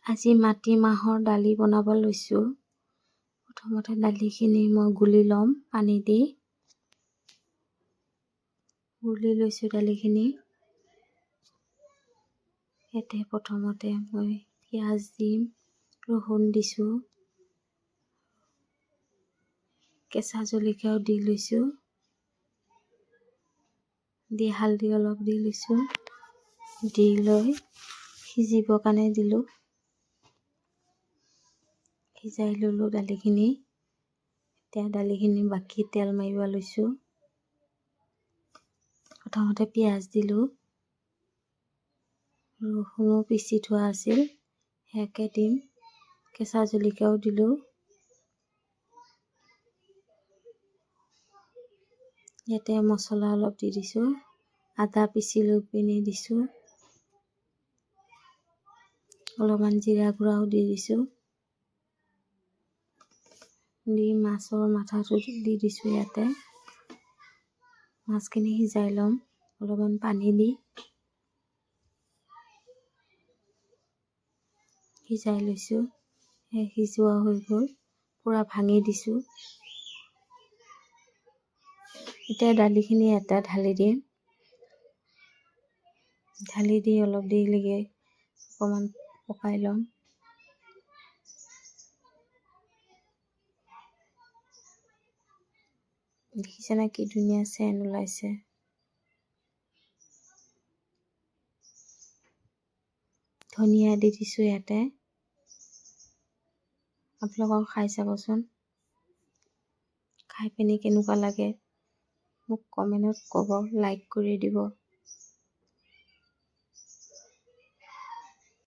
আজি মাটিমাহৰ দালি বনাব লৈছোঁ। প্ৰথমতে দালিখিনি মই গুলি ল'ম পানী দি। গুলি লৈছোঁ দালিখিনি। ইয়াতে প্ৰথমতে মই পিঁয়াজ দিম, ৰহুন দিছোঁ, কেঁচা জলকীয়াও দি লৈছোঁ, দি হালধি অলপ দি লৈছোঁ, দি লৈ সিজিবৰ কাৰণে দিলোঁ। সিজাই ল'লোঁ দালিখিনি। এতিয়া দালিখিনি বাকী তেল মাৰিব লৈছোঁ। প্ৰথমতে পিঁয়াজ দিলোঁ, ৰহুনো পিচি থোৱা আছিল সেয়াকে দিম, কেঁচা জলকীয়াও দিলোঁ। ইয়াতে মছলা অলপ দি দিছোঁ, আদা পিচি লৈ পিনি দিছোঁ, অলপমান জিৰা গুড়াও দি দিছোঁ, দি মাছৰ মাথাটো দি দিছোঁ। ইয়াতে মাছখিনি সিজাই ল'ম অলপমান পানী দি। সিজাই লৈছোঁ, সেই সিজোৱা হৈ গ'ল, পূৰা ভাঙি দিছোঁ। এতিয়া দালিখিনি এটা ঢালি দিম। ঢালি দি অলপ দেৰিলৈকে অকণমান পকাই ল'ম। দেখিছেনে কি ধুনীয়া চেন ওলাইছে। ধনিয়া দি দিছোঁ ইয়াতে। আপোনালোকেও খাই চাবচোন। খাই পিনি কেনেকুৱা লাগে মোক কমেণ্টত ক'ব, লাইক কৰি দিব।